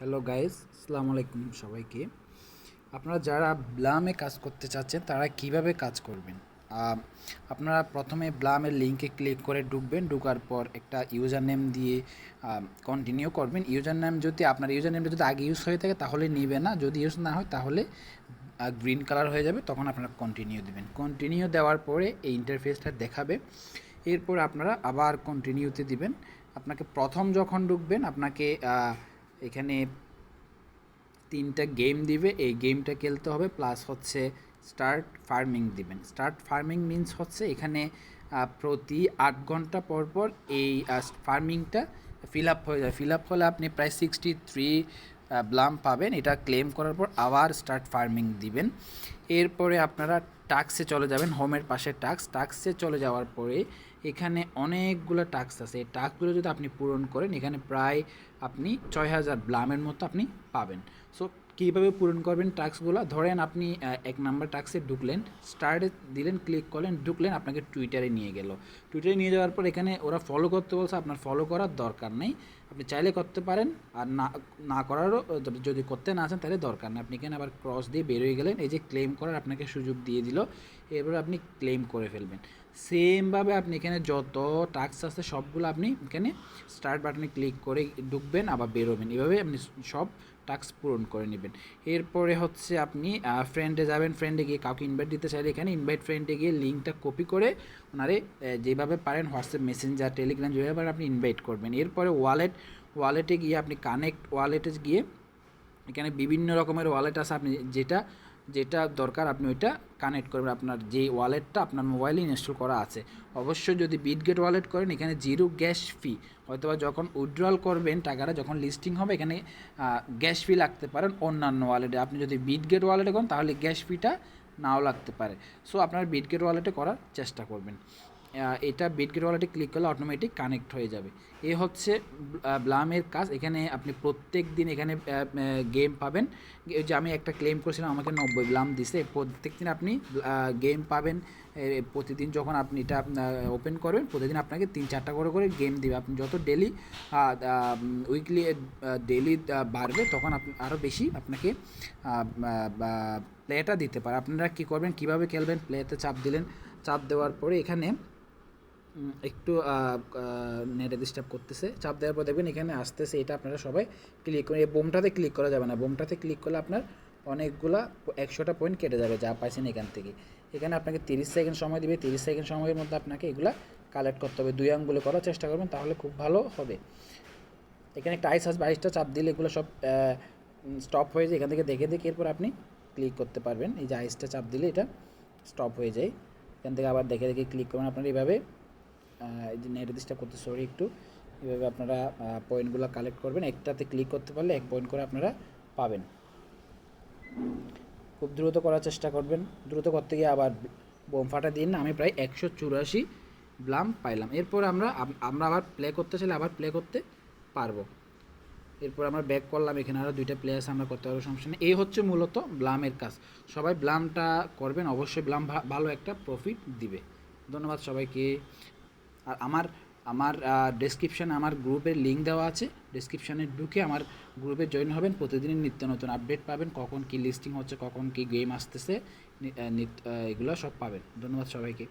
Hello guys, আসসালামু আলাইকুম সবাইকে। আপনারা যারা ব্লামে কাজ করতে চাচ্ছেন তারা কিভাবে কাজ করবেন? আহ, আপনারা প্রথমে ব্লামের লিঙ্কে ক্লিক করে ঢুকবেন। ঢোকার পর একটা ইউজার নেম দিয়ে কন্টিনিউ করবেন। ইউজার নেম যদি আপনার ইউজার নেমটা যদি আগে ইউজ হয়ে থাকে তাহলে নিবে না, যদি ইউজ না হয় তাহলে গ্রিন কালার হয়ে যাবে, তখন আপনারা কন্টিনিউ দেবেন। কন্টিনিউ দেওয়ার পরে এই ইন্টারফেসটা দেখাবে। এরপর আপনারা আবার কন্টিনিউতে দিবেন। আপনাকে প্রথম যখন ঢুকবেন আপনাকে এখানে 3টা গেম দিবে, এই গেমটা খেলতে হবে, প্লাস হচ্ছে স্টার্ট ফার্মিং দিবেন। স্টার্ট ফার্মিং মিন্স হচ্ছে এখানে প্রতি 8 ঘন্টা পর পর এই ফার্মিংটা ফিল আপ হয়ে যায়। ফিল আপ হলে আপনি প্রায় 63 ব্লাম পাবেন। এটা ক্লেম করার পর আবার স্টার্ট ফার্মিং দিবেন। এরপরে আপনারা টাস্কে চলে যাবেন, হোমের পাশে টাস্কে চলে যাওয়ার পরে এখানে অনেকগুলো টাস্ক আছে। এই টাস্কগুলো যদি আপনি পূরণ করেন এখানে প্রায় আপনি 6000 ব্লামের মতো আপনি পাবেন। সো কীভাবে পূরণ করবেন টাস্কগুলো? ধরেন আপনি 1 নাম্বার টাস্কে ঢুকলেন, স্টার্টে দিলেন, ক্লিক করলেন, ঢুকলেন, আপনাকে টুইটারে নিয়ে গেল। টুইটারে নিয়ে যাওয়ার পর এখানে ওরা ফলো করতে বলছে, আপনার ফলো করার দরকার নেই, আপনি চাইলে করতে পারেন, আর না না করারও যদি করতে না চান তাহলে দরকার নেই। আপনি এখানে আবার ক্রস দিয়ে বেরোয় গেলেন, এই যে ক্লেম করার আপনাকে সুযোগ দিয়ে দিল, এরপরে আপনি ক্লেম করে ফেলবেন। সেমভাবে আপনি এখানে যত টাস্ক আছে সবগুলো আপনি এখানে স্টার্ট বাটনে ক্লিক করে ঢুকবেন, আবার বেরোবেন, এভাবে আপনি সব টাস্ক পূরণ করে নেবেন। এরপরে হচ্ছে আপনি ফ্রেন্ডে যাবেন, ফ্রেন্ডে গিয়ে কাউকে ইনভাইট দিতে চাইলে এখানে ইনভাইট ফ্রেন্ডে গিয়ে লিঙ্কটা কপি করে ওনারে যেভাবে পারেন হোয়াটসঅ্যাপ, মেসেঞ্জার, টেলিগ্রাম, যেভাবে পারেন আপনি ইনভাইট করবেন। এরপরে ওয়ালেটে গিয়ে আপনি কানেক্ট ওয়ালেটে গিয়ে এখানে বিভিন্ন রকমের ওয়ালেট আছে, আপনি যেটা যেটা দরকার আপনি ওইটা কানেক্ট করবেন, আপনার যে ওয়ালেটটা আপনার মোবাইলে ইনস্টল করা আছে। অবশ্যই যদি বিটগেট ওয়ালেট করেন এখানে জিরো গ্যাস ফি, হয়তোবা যখন উইথড্রল করবেন টাকাটা যখন লিস্টিং হবে এখানে গ্যাস ফি লাগতে পারেন অন্যান্য ওয়ালেটে। আপনি যদি বিটগেট ওয়ালেটে করেন তাহলে গ্যাস ফিটা নাও লাগতে পারে। সো আপনার বিটগেট ওয়ালেটে করার চেষ্টা করবেন। এটা বিটগেট ওয়ালেটে ক্লিক করলে অটোমেটিক কানেক্ট হয়ে যাবে। এ হচ্ছে ব্লামের কাজ। এখানে আপনি প্রত্যেক দিন এখানে গেম পাবেন। যে আমি একটা ক্লেম করেছিলাম, আমাকে 90 ব্লাম দিছে। প্রত্যেক দিন আপনি গেম পাবেন। প্রতিদিন যখন আপনি এটা ওপেন করবেন প্রতিদিন আপনাকে 3-4টা করে গেম দিবে। আপনি যত ডেলি উইকলি ডেলি বাড়বে তখন আপনি আরও বেশি আপনাকে প্লেটা দিতে পারে। আপনারা কী করবেন, কীভাবে খেলবেন? প্লেতে চাপ দিলেন, চাপ দেওয়ার পরে এখানে একটু নেটে ডিস্টার্ব করতেছে, চাপ দেওয়ার পর দেখবেন এখানে আসতেছে, এটা আপনারা সবাই ক্লিক করে, এই বোমটাতে ক্লিক করা যাবে না, বোমটাতে ক্লিক করলে আপনার অনেকগুলা 100টা পয়েন্ট কেটে যাবে যা পাইছেন এখান থেকে। এখানে আপনাকে 30 সেকেন্ড সময় দিবে, 30 সেকেন্ড সময়ের মধ্যে আপনাকে এগুলা কালেক্ট করতে হবে। 2 আঙ্গুলে করার চেষ্টা করবেন, তাহলে খুব ভালো হবে। এখানে একটা আইস 22টা চাপ দিলে এগুলো সব স্টপ হয়ে যায়। এখান থেকে দেখে এরপর আপনি ক্লিক করতে পারবেন। এই যে আইসটা চাপ দিলে এটা স্টপ হয়ে যায়। এখান থেকে আবার দেখে ক্লিক করবেন। আপনারা এইভাবে এই যে নেট ডিস্টার্ব করতে সরি একটু, এভাবে আপনারা পয়েন্টগুলো কালেক্ট করবেন। একটাতে ক্লিক করতে পারলে 1 পয়েন্ট করে আপনারা পাবেন। খুব দ্রুত করার চেষ্টা করবেন। দ্রুত করতে গিয়ে আবার বোম ফাটা দিন না, আমি প্রায় 184 ব্লাম পাইলাম। এরপর আমরা আবার প্লে করতে চাইলে আবার প্লে করতে পারবো। এরপর আমরা ব্যাক করলাম, এখানে আরও 2টা প্লেয়ার্স আমরা করতে পারবো, সমস্যা নেই। এই হচ্ছে মূলত ব্লামের কাজ। সবাই ব্লামটা করবেন, অবশ্যই ব্লাম ভালো একটা প্রফিট দিবে। ধন্যবাদ সবাইকে। আর আমার আমার ডেসক্রিপশানে আমার গ্রুপের লিঙ্ক দেওয়া আছে, ডেসক্রিপশানে ঢুকে আমার গ্রুপে জয়েন হবেন। প্রতিদিনই নিত্য নতুন আপডেট পাবেন, কখন কী লিস্টিং হচ্ছে, কখন কী গেম আসতেছে, এগুলো সব পাবেন। ধন্যবাদ সবাইকে।